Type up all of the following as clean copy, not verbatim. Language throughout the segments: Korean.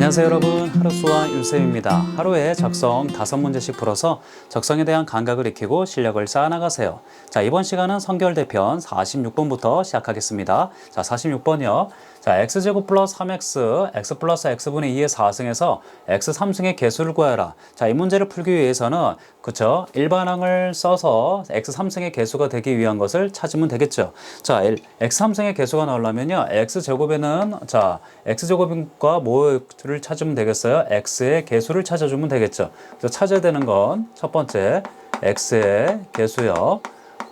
안녕하세요 여러분, 하루수와 윤쌤입니다. 하루에 적성 5문제씩 풀어서 적성에 대한 감각을 익히고 실력을 쌓아나가세요. 자, 이번 시간은 성결대편 46번부터 시작하겠습니다. 자, 46번이요. 자, x제곱 플러스 3x, x 플러스 x분의 2의 4승에서 x 3승의 개수를 구하라. 자, 이 문제를 풀기 위해서는 그쵸? 일반항을 써서 x 3승의 개수가 되기 위한 것을 찾으면 되겠죠. 자, x 3승의 개수가 나오려면요. x제곱에는 자, x제곱과 뭐를 찾으면 되겠어요? x의 개수를 찾아주면 되겠죠. 그래서 찾아야 되는 건 첫 번째 x의 개수요.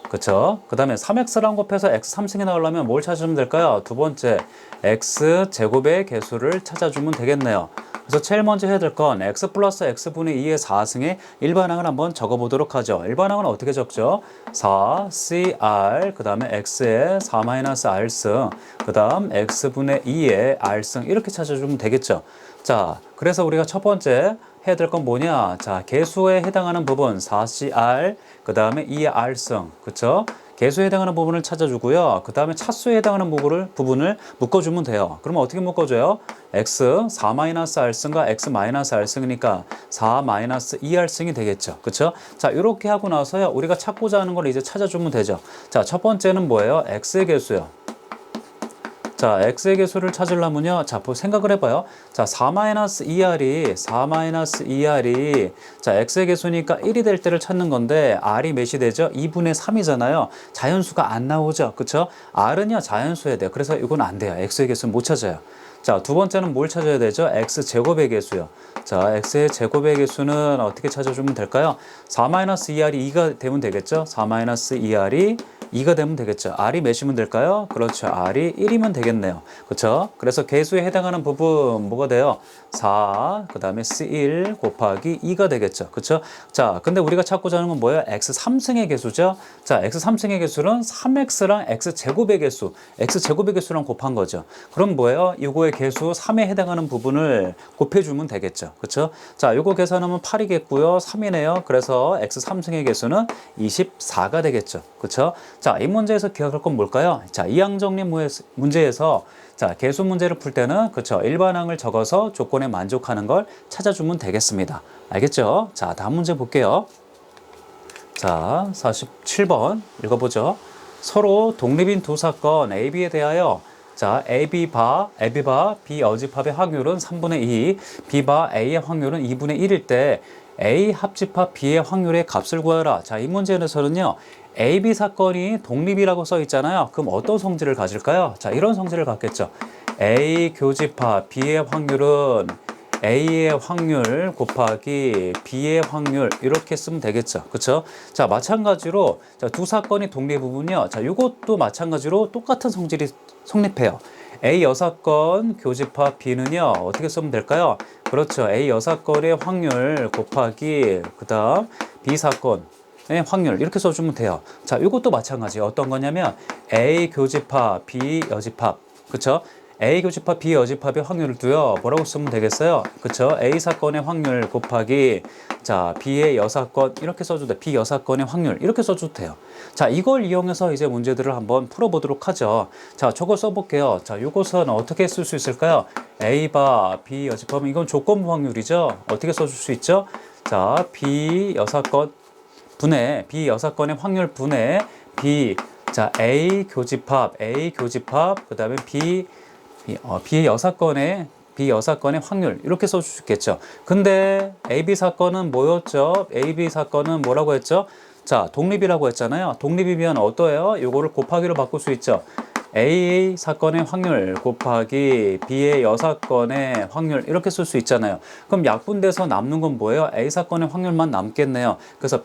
그쵸? 그 다음에 3x랑 곱해서 x 3승이 나오려면 뭘 찾아주면 될까요? 두 번째 x제곱의 개수를 찾아주면 되겠네요. 그래서 제일 먼저 해야 될 건 x 플러스 x분의 2의 4승의 일반항을 한번 적어보도록 하죠. 일반항은 어떻게 적죠? 4cr, 그 다음에 x의 4-r승, 그 다음 x분의 2의 r승 이렇게 찾아주면 되겠죠. 자, 그래서 우리가 첫 번째 해야 될 건 뭐냐? 자, 개수에 해당하는 부분 4cr, 그 다음에 2의 r승, 그쵸? 개수에 해당하는 부분을 찾아주고요. 그 다음에 차수에 해당하는 부분을 묶어주면 돼요. 그러면 어떻게 묶어줘요? x 4-r승과 x -r승이니까 4-2r승이 되겠죠. 그쵸? 자, 이렇게 하고 나서요. 우리가 찾고자 하는 걸 이제 찾아주면 되죠. 자, 첫 번째는 뭐예요? x의 개수요. 자, x의 개수를 찾으려면요. 자, 생각을 해봐요. 자, 4-2r이 자, x의 개수니까 1이 될 때를 찾는 건데 r이 몇이 되죠? 2분의 3이잖아요. 자연수가 안 나오죠. 그쵸? r은요, 자연수여야 돼요. 그래서 이건 안 돼요. x의 개수는 못 찾아요. 자, 두 번째는 뭘 찾아야 되죠? x제곱의 개수요. 자, x의 제곱의 개수는 어떻게 찾아주면 될까요? 4-2r이 2가 되면 되겠죠? 4-2r이 2가 되면 되겠죠. r이 몇이면 될까요? 그렇죠. r이 1이면 되겠네요. 그렇죠? 그래서 개수에 해당하는 부분 뭐가 돼요? 4, 그 다음에 c1 곱하기 2가 되겠죠. 그렇죠? 자, 근데 우리가 찾고자 하는 건 뭐예요? x 3승의 개수죠. 자, x 3승의 개수는 3x랑 x제곱의 개수, x제곱의 개수랑 곱한 거죠. 그럼 뭐예요? 이거의 개수 3에 해당하는 부분을 곱해주면 되겠죠. 그렇죠? 자, 이거 계산하면 8이겠고요. 3이네요. 그래서 x 3승의 개수는 24가 되겠죠. 그렇죠? 자, 이 문제에서 기억할 건 뭘까요? 자, 이항정리 문제에서 자, 개수 문제를 풀 때는 그쵸, 일반항을 적어서 조건에 만족하는 걸 찾아주면 되겠습니다. 알겠죠? 자, 다음 문제 볼게요. 자, 47번 읽어보죠. 서로 독립인 두 사건 AB에 대하여 자, AB바 B 여집합의 확률은 3분의 2, B바 A의 확률은 2분의 1일 때 A 합집합 B의 확률의 값을 구하라. 자, 이 문제에서는요. AB 사건이 독립이라고 써 있잖아요. 그럼 어떤 성질을 가질까요? 자, 이런 성질을 갖겠죠. A 교집합 B의 확률은 A의 확률 곱하기 B의 확률 이렇게 쓰면 되겠죠. 그렇죠? 자, 마찬가지로 자, 두 사건이 독립 부분이요. 자, 이것도 마찬가지로 똑같은 성질이 성립해요. A 여사건 교집합 B는요. 어떻게 쓰면 될까요? 그렇죠. A 여사건의 확률 곱하기 그다음 B 사건 확률 이렇게 써주면 돼요. 자, 이것도 마찬가지. 어떤 거냐면 A 교집합, B 여집합, 그쵸? A 교집합, B 여집합의 확률을 두요. 뭐라고 쓰면 되겠어요? 그쵸? A 사건의 확률 곱하기 자, B의 여사건 이렇게 써줘도 돼요. B 여사건의 확률 이렇게 써줘도 돼요. 자, 이걸 이용해서 이제 문제들을 한번 풀어보도록 하죠. 자, 저거 써볼게요. 자, 이것은 어떻게 쓸 수 있을까요? A바 B 여집합은 이건 조건부 확률이죠. 어떻게 써줄 수 있죠? 자, B 여사건 분의 B 여사건의 확률 분의 B 자 A 교집합 그 다음에 B의 여사건의 B 여사건의 확률 이렇게 써줄 수 있겠죠. 근데 AB 사건은 뭐였죠? AB 사건은 뭐라고 했죠? 자, 독립이라고 했잖아요. 독립이면 어떠해요? 요거를 곱하기로 바꿀 수 있죠. A 사건의 확률 곱하기 B의 여사건의 확률 이렇게 쓸 수 있잖아요. 그럼 약분돼서 남는 건 뭐예요? A 사건의 확률만 남겠네요. 그래서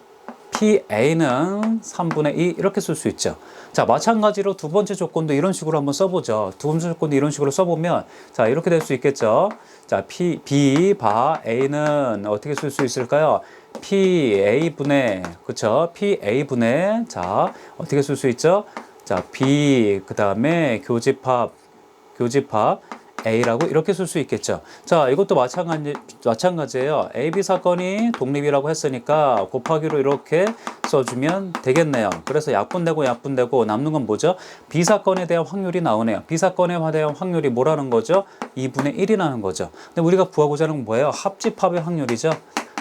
PA는 3분의 2 이렇게 쓸 수 있죠. 자, 마찬가지로 두 번째 조건도 이런 식으로 한번 써보죠. 두 번째 조건도 이런 식으로 써보면 자, 이렇게 될 수 있겠죠. 자, B 바 A는 어떻게 쓸 수 있을까요? PA분의 그쵸? PA분의 자, 어떻게 쓸 수 있죠? 자, B 그 다음에 교집합 A라고 이렇게 쓸 수 있겠죠. 자, 이것도 마찬가지예요. A, B 사건이 독립이라고 했으니까 곱하기로 이렇게 써주면 되겠네요. 그래서 약분되고 남는 건 뭐죠? B 사건에 대한 확률이 나오네요. B 사건에 대한 확률이 뭐라는 거죠? 2분의 1이라는 거죠. 근데 우리가 구하고자 하는 건 뭐예요? 합집합의 확률이죠.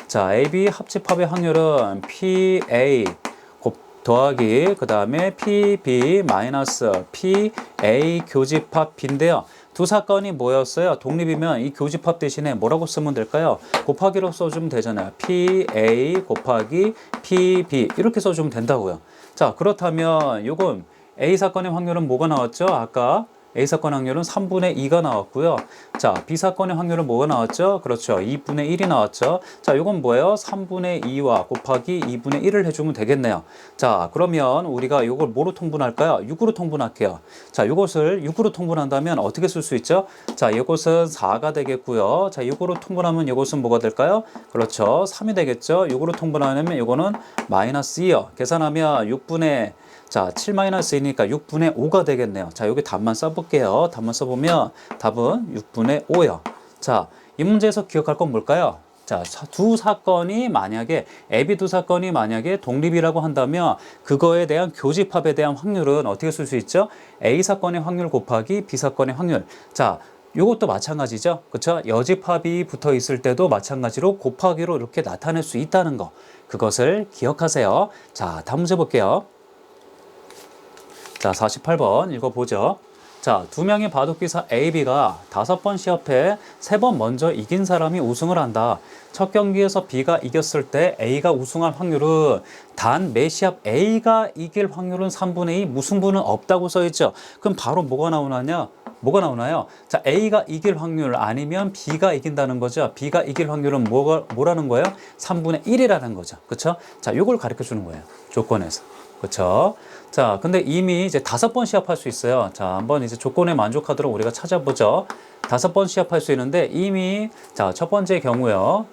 자, AB 합집합의 확률은 PA 더하기 그 다음에 PB 마이너스 PA 교집합 B인데요. 두 사건이 뭐였어요? 독립이면 이 교집합 대신에 뭐라고 쓰면 될까요? 곱하기로 써주면 되잖아요. PA 곱하기 PB 이렇게 써주면 된다고요. 자, 그렇다면 요건 A 사건의 확률은 뭐가 나왔죠? 아까 A 사건 확률은 3분의 2가 나왔고요. 자, B 사건의 확률은 뭐가 나왔죠? 그렇죠. 2분의 1이 나왔죠. 자, 이건 뭐예요? 3분의 2와 곱하기 2분의 1을 해주면 되겠네요. 자, 그러면 우리가 이걸 뭐로 통분할까요? 6으로 통분할게요. 자, 이것을 6으로 통분한다면 어떻게 쓸 수 있죠? 자, 이것은 4가 되겠고요. 자, 6으로 통분하면 이것은 뭐가 될까요? 그렇죠. 3이 되겠죠. 6으로 통분하면 이거는 마이너스 2요. 계산하면 6분의 자, 7-2니까 6분의 5가 되겠네요. 자, 여기 답만 써볼게요. 답만 써보면 답은 6분의 5요. 자, 이 문제에서 기억할 건 뭘까요? 자, 두 사건이 만약에 AB 두 사건이 만약에 독립이라고 한다면 그거에 대한 교집합에 대한 확률은 어떻게 쓸 수 있죠? A 사건의 확률 곱하기 B 사건의 확률. 자, 이것도 마찬가지죠. 그렇죠? 여집합이 붙어 있을 때도 마찬가지로 곱하기로 이렇게 나타낼 수 있다는 거. 그것을 기억하세요. 자, 다음 문제 볼게요. 자, 48번 읽어보죠. 자, 두 명의 바둑기사 A, B가 5번 시합에 3번 먼저 이긴 사람이 우승을 한다. 첫 경기에서 B가 이겼을 때 A가 우승할 확률은 단 매 시합 A가 이길 확률은 3분의 2, 무승부는 없다고 써있죠. 그럼 바로 뭐가 나오나요? 자, A가 이길 확률 아니면 B가 이긴다는 거죠. B가 이길 확률은 뭐라는 거예요? 3분의 1이라는 거죠. 그쵸? 자, 요걸 가르쳐 주는 거예요. 조건에서. 그쵸? 자, 근데 이미 이제 5번 시합할 수 있어요. 자, 한번 이제 조건에 만족하도록 우리가 찾아보죠. 5번 시합할 수 있는데 이미, 자, 첫 번째 경우요.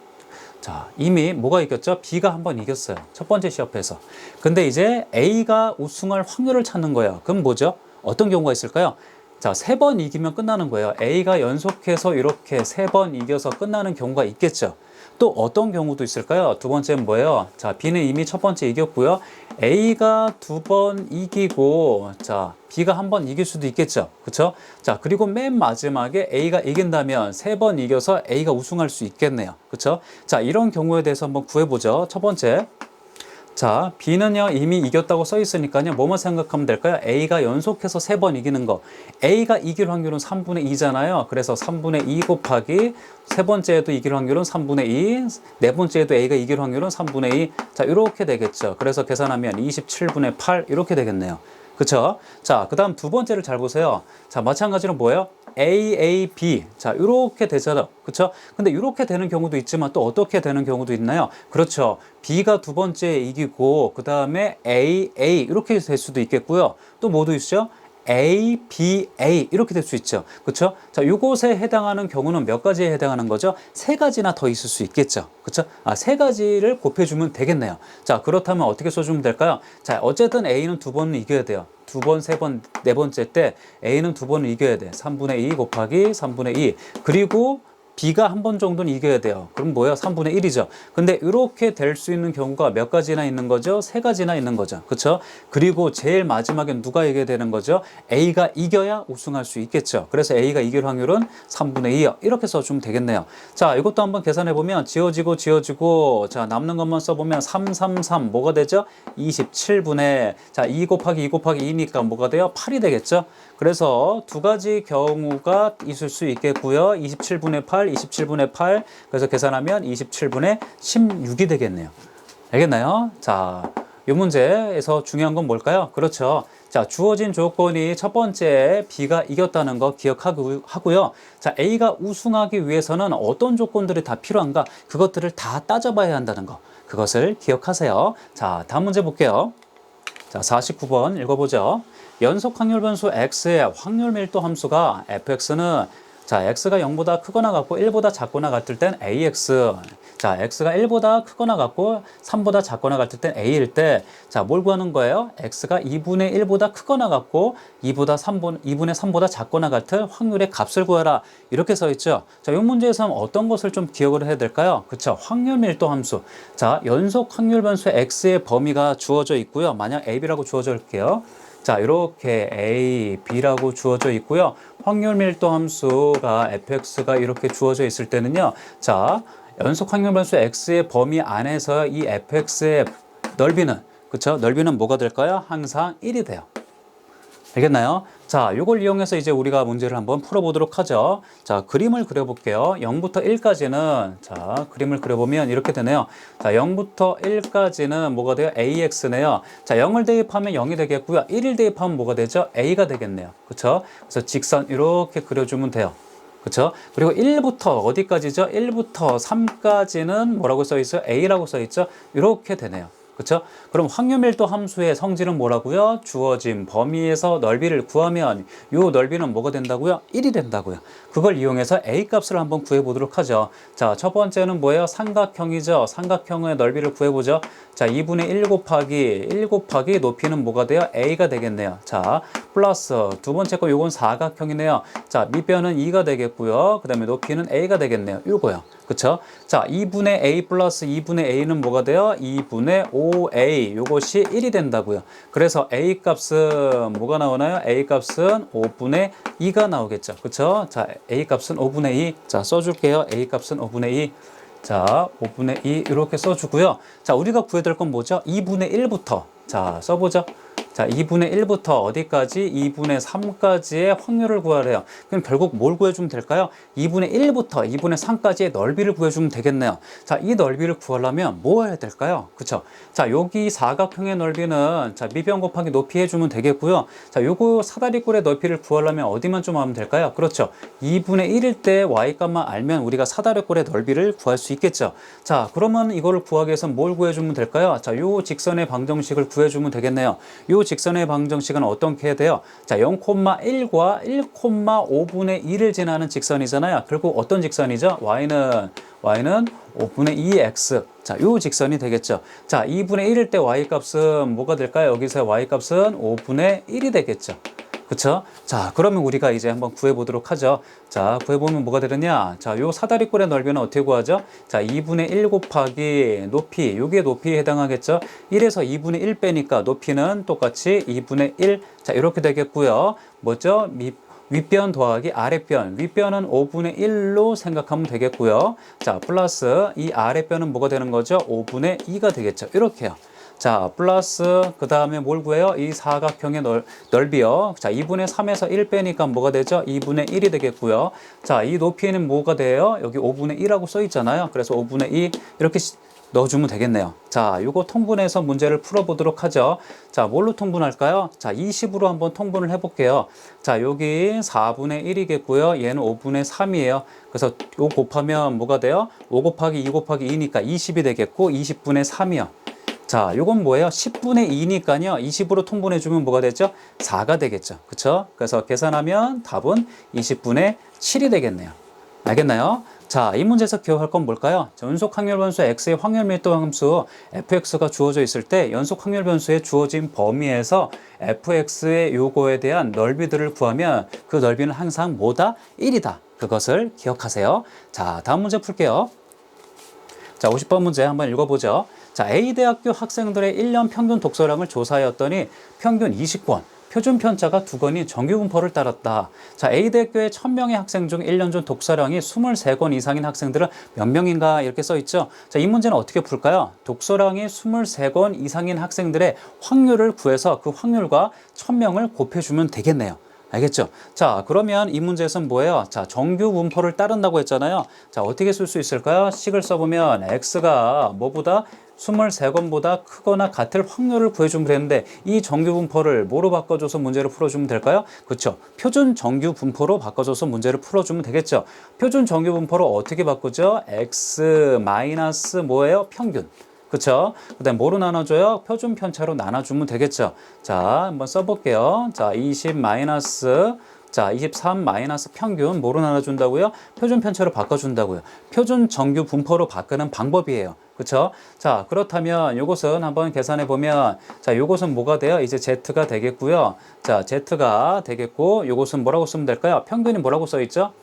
자, 이미 뭐가 이겼죠? B가 한번 이겼어요. 첫 번째 시합에서. 근데 이제 A가 우승할 확률을 찾는 거예요. 그럼 뭐죠? 어떤 경우가 있을까요? 자, 3번 이기면 끝나는 거예요. A가 연속해서 이렇게 3번 이겨서 끝나는 경우가 있겠죠. 또 어떤 경우도 있을까요? 두 번째는 뭐예요? 자, B는 이미 첫 번째 이겼고요. A가 2번 이기고, 자, B가 한 번 이길 수도 있겠죠. 그쵸? 자, 그리고 맨 마지막에 A가 이긴다면 3번 이겨서 A가 우승할 수 있겠네요. 그쵸? 자, 이런 경우에 대해서 한번 구해보죠. 첫 번째. 자, B는요, 이미 이겼다고 써 있으니까요, 뭐만 생각하면 될까요? A가 연속해서 3번 이기는 거. A가 이길 확률은 3분의 2잖아요. 그래서 3분의 2 곱하기 세 번째에도 이길 확률은 3분의 2, 네 번째에도 A가 이길 확률은 3분의 2. 자, 이렇게 되겠죠. 그래서 계산하면 27분의 8 이렇게 되겠네요. 그쵸? 자, 그 다음 두 번째를 잘 보세요. 자, 마찬가지로 뭐예요? A, B. 자, 이렇게 되잖아. 그쵸? 근데 이렇게 되는 경우도 있지만 또 어떻게 되는 경우도 있나요? 그렇죠. B가 두 번째 이기고, 그 다음에 A, 이렇게 될 수도 있겠고요. 또 뭐도 있죠? A, B, A 이렇게 될 수 있죠. 그렇죠? 자, 이것에 해당하는 경우는 몇 가지에 해당하는 거죠? 3가지나 더 있을 수 있겠죠. 그렇죠? 아, 3가지를 곱해주면 되겠네요. 자, 그렇다면 어떻게 써주면 될까요? 자, 어쨌든 A는 2번은 이겨야 돼요. 2번, 3번, 네 번째 때 A는 2번을 이겨야 돼. 3분의 2 곱하기 3분의 2. 그리고 B가 한 번 정도는 이겨야 돼요. 그럼 뭐야? 3분의 1이죠. 근데 이렇게 될 수 있는 경우가 몇 가지나 있는 거죠? 3가지나 있는 거죠. 그렇죠? 그리고 제일 마지막엔 누가 이겨야 되는 거죠? A가 이겨야 우승할 수 있겠죠. 그래서 A가 이길 확률은 3분의 2요. 이렇게 써주면 되겠네요. 자, 이것도 한번 계산해보면 지워지고 자, 남는 것만 써보면 3 뭐가 되죠? 27분의 자, 2 곱하기 2 곱하기 2니까 뭐가 돼요? 8이 되겠죠? 그래서 두 가지 경우가 있을 수 있겠고요. 27분의 8, 27분의 8. 그래서 계산하면 27분의 16이 되겠네요. 알겠나요? 자, 이 문제에서 중요한 건 뭘까요? 그렇죠. 자, 주어진 조건이 첫 번째 B가 이겼다는 거 기억하고요. 자, A가 우승하기 위해서는 어떤 조건들이 다 필요한가? 그것들을 다 따져봐야 한다는 거. 그것을 기억하세요. 자, 다음 문제 볼게요. 자, 49번 읽어보죠. 연속 확률 변수 x의 확률 밀도 함수가 fx는 자, x가 0보다 크거나 같고 1보다 작거나 같을 땐 ax. 자, x가 1보다 크거나 같고 3보다 작거나 같을 땐 a일 때, 자, 뭘 구하는 거예요? x가 2분의 1보다 크거나 같고 2분의 3보다 작거나 같을 확률의 값을 구하라. 이렇게 써 있죠. 자, 이 문제에서는 어떤 것을 좀 기억을 해야 될까요? 그쵸. 확률 밀도 함수. 자, 연속 확률 변수 x의 범위가 주어져 있고요. 만약 ab라고 주어져 있을게요. 자, 이렇게 A, B라고 주어져 있고요. 확률 밀도 함수가 fx가 이렇게 주어져 있을 때는요. 자, 연속 확률 변수 x의 범위 안에서 이 fx의 넓이는, 그쵸? 넓이는 뭐가 될까요? 항상 1이 돼요. 알겠나요? 자, 이걸 이용해서 이제 우리가 문제를 한번 풀어보도록 하죠. 자, 그림을 그려볼게요. 0부터 1까지는, 자, 그림을 그려보면 이렇게 되네요. 자, 0부터 1까지는 뭐가 돼요? AX네요. 자, 0을 대입하면 0이 되겠고요. 1을 대입하면 뭐가 되죠? A가 되겠네요. 그쵸? 그래서 직선 이렇게 그려주면 돼요. 그쵸? 그리고 1부터 어디까지죠? 1부터 3까지는 뭐라고 써 있어요? A라고 써 있죠? 이렇게 되네요. 그쵸? 그럼 확률밀도 함수의 성질은 뭐라고요? 주어진 범위에서 넓이를 구하면 이 넓이는 뭐가 된다고요? 1이 된다고요. 그걸 이용해서 A 값을 한번 구해보도록 하죠. 자, 첫 번째는 뭐예요? 삼각형이죠. 삼각형의 넓이를 구해보죠. 자, 2분의 1 곱하기 높이는 뭐가 돼요? A가 되겠네요. 자, 플러스 두 번째 거 요건 사각형이네요. 자, 밑변은 2가 되겠고요. 그 다음에 높이는 A가 되겠네요. 요거요. 그쵸? 자, 2분의 A 플러스 2분의 A는 뭐가 돼요? 2분의 5A. 요것이 1이 된다고요. 그래서 A 값은 뭐가 나오나요? A 값은 5분의 2가 나오겠죠. 그쵸? 자, A 값은 5분의 2. 자, 써줄게요. A 값은 5분의 2. 자, 5분의 2 이렇게 써주고요. 자, 우리가 구해야 될 건 뭐죠? 2분의 1부터. 자, 써보죠. 자, 2분의 1부터 어디까지? 2분의 3까지의 확률을 구하래요. 그럼 결국 뭘 구해주면 될까요? 2분의 1부터 2분의 3까지의 넓이를 구해주면 되겠네요. 자, 이 넓이를 구하려면 뭐 해야 될까요? 그쵸? 자, 여기 사각형의 넓이는 자, 밑변 곱하기 높이 해주면 되겠고요. 자, 요거 사다리꼴의 넓이를 구하려면 어디만 좀 하면 될까요? 그렇죠. 2분의 1일 때 y값만 알면 우리가 사다리꼴의 넓이를 구할 수 있겠죠. 자, 그러면 이거를 구하기 위해서 뭘 구해주면 될까요? 자, 요 직선의 방정식을 구해주면 되겠네요. 요 직선의 방정식은 어떻게 해야 돼요? 자, 0,1과 1,5분의 2를 지나는 직선이잖아요. 결국 어떤 직선이죠? y는 5분의 2x. 자, 요 직선이 되겠죠. 자, 2분의 1일 때 y값은 뭐가 될까요? 여기서 y값은 5분의 1이 되겠죠. 그쵸? 자, 그러면 우리가 이제 한번 구해보도록 하죠. 자, 구해보면 뭐가 되느냐? 자, 요 사다리꼴의 넓이는 어떻게 구하죠? 자, 2분의 1 곱하기 높이, 요게 높이에 해당하겠죠? 1에서 2분의 1 빼니까 높이는 똑같이 2분의 1. 자, 이렇게 되겠고요. 뭐죠? 윗변 더하기 아랫변. 윗변은 5분의 1로 생각하면 되겠고요. 자, 플러스 이 아랫변은 뭐가 되는 거죠? 5분의 2가 되겠죠. 이렇게요. 자, 플러스 그 다음에 뭘 구해요? 이 사각형의 넓이요. 자, 2분의 3에서 1 빼니까 뭐가 되죠? 2분의 1이 되겠고요. 자, 이 높이는 뭐가 돼요? 여기 5분의 1이라고 써 있잖아요. 그래서 5분의 2 이렇게 넣어주면 되겠네요. 자, 요거 통분해서 문제를 풀어보도록 하죠. 자, 뭘로 통분할까요? 자, 20으로 한번 통분을 해볼게요. 자, 여기 4분의 1이겠고요. 얘는 5분의 3이에요. 그래서 요 곱하면 뭐가 돼요? 5 곱하기 2 곱하기 2니까 20이 되겠고 20분의 3이요. 자, 요건 뭐예요? 10분의 2니까요. 20으로 통분해주면 뭐가 되죠? 4가 되겠죠. 그쵸? 그래서 계산하면 답은 20분의 7이 되겠네요. 알겠나요? 자, 이 문제에서 기억할 건 뭘까요? 연속 확률 변수 x의 확률 밀도 함수 fx가 주어져 있을 때 연속 확률 변수의 주어진 범위에서 fx의 요거에 대한 넓이들을 구하면 그 넓이는 항상 뭐다? 1이다. 그것을 기억하세요. 자, 다음 문제 풀게요. 자, 50번 문제 한번 읽어보죠. 자, A대학교 학생들의 1년 평균 독서량을 조사하였더니 평균 20권, 표준 편차가 2권이 정규 분포를 따랐다. 자, A대학교의 1000명의 학생 중 1년 전 독서량이 23권 이상인 학생들은 몇 명인가 이렇게 써 있죠. 자, 이 문제는 어떻게 풀까요? 독서량이 23권 이상인 학생들의 확률을 구해서 그 확률과 1000명을 곱해주면 되겠네요. 알겠죠? 자, 그러면 이 문제에서는 뭐예요? 자, 정규 분포를 따른다고 했잖아요. 자, 어떻게 쓸 수 있을까요? 식을 써보면 x가 뭐보다 23건보다 크거나 같을 확률을 구해주면 되는데 이 정규 분포를 뭐로 바꿔줘서 문제를 풀어주면 될까요? 그렇죠. 표준 정규 분포로 바꿔줘서 문제를 풀어주면 되겠죠. 표준 정규 분포로 어떻게 바꾸죠? x 마이너스 뭐예요? 평균. 그쵸? 그 다음 뭐로 나눠줘요? 표준 편차로 나눠주면 되겠죠. 자, 한번 써볼게요. 자, 20 마이너스 자, 23 마이너스 평균 뭐로 나눠준다고요? 표준 편차로 바꿔준다고요. 표준 정규 분포로 바꾸는 방법이에요. 그렇죠? 자, 그렇다면 요것은 한번 계산해 보면, 자, 요것은 뭐가 돼요? 이제 Z가 되겠고요. 자, Z가 되겠고, 요것은 뭐라고 쓰면 될까요? 평균이 뭐라고 써 있죠?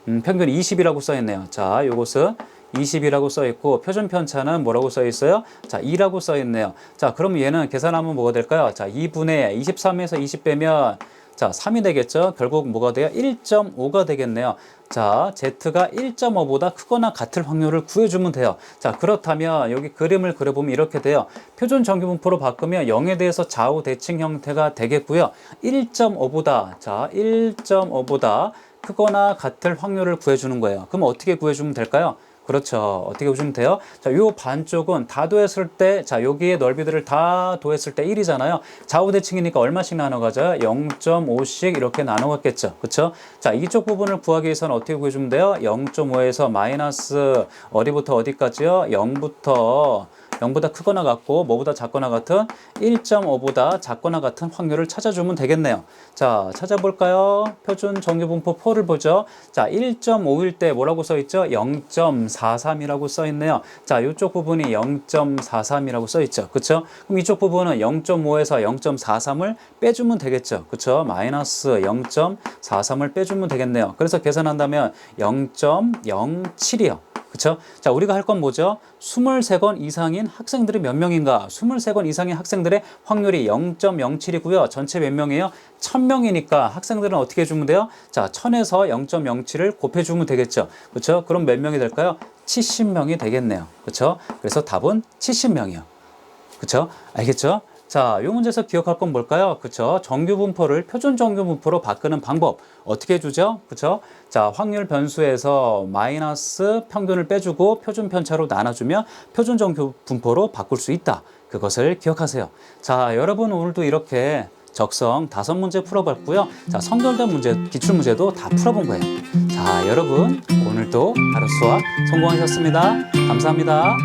평균이 20이라고 써 있네요. 자, 요것은 20이라고 써 있고, 표준 편차는 뭐라고 써 있어요? 자, 2라고 써 있네요. 자, 그럼 얘는 계산하면 뭐가 될까요? 자, 2분의 23에서 20 빼면, 자, 3이 되겠죠? 결국 뭐가 돼요? 1.5가 되겠네요. 자, Z가 1.5보다 크거나 같을 확률을 구해주면 돼요. 자, 그렇다면 여기 그림을 그려보면 이렇게 돼요. 표준 정규 분포로 바꾸면 0에 대해서 좌우 대칭 형태가 되겠고요. 1.5보다, 자, 1.5보다 크거나 같을 확률을 구해주는 거예요. 그럼 어떻게 구해주면 될까요? 그렇죠. 어떻게 보시면 돼요? 자, 요 반쪽은 다 더했을 때, 자, 여기에 넓이들을 다 더했을 때 1이잖아요. 좌우대칭이니까 얼마씩 나눠가져요? 0.5씩 이렇게 나눠갔겠죠. 그쵸? 자, 이쪽 부분을 구하기 위해서는 어떻게 구해주면 돼요? 0.5에서 마이너스 어디부터 어디까지요? 0보다 크거나 같고 뭐보다 작거나 같은 1.5보다 작거나 같은 확률을 찾아주면 되겠네요. 자, 찾아볼까요? 표준 정규분포 4를 보죠. 자, 1.5일 때 뭐라고 써있죠? 0.43이라고 써있네요. 자, 이쪽 부분이 0.43이라고 써있죠. 그쵸? 그럼 이쪽 부분은 0.5에서 0.43을 빼주면 되겠죠. 그쵸? 마이너스 0.43을 빼주면 되겠네요. 그래서 계산한다면 0.07이요. 그쵸? 자, 우리가 할 건 뭐죠? 23건 이상인 학생들이 몇 명인가? 23건 이상인 학생들의 확률이 0.07이고요. 전체 몇 명이에요? 1000명이니까 학생들은 어떻게 해주면 돼요? 자, 1000에서 0.07을 곱해주면 되겠죠. 그쵸? 그럼 몇 명이 될까요? 70명이 되겠네요. 그쵸? 그래서 답은 70명이요. 그쵸? 알겠죠? 자, 이 문제에서 기억할 건 뭘까요? 그쵸? 정규 분포를 표준 정규 분포로 바꾸는 방법 어떻게 해주죠? 그쵸? 자, 확률 변수에서 마이너스 평균을 빼주고 표준 편차로 나눠주면 표준 정규 분포로 바꿀 수 있다. 그것을 기억하세요. 자, 여러분 오늘도 이렇게 적성 5문제 풀어봤고요. 자, 선결된 문제, 기출문제도 다 풀어본 거예요. 자, 여러분 오늘도 하루 수학 성공하셨습니다. 감사합니다.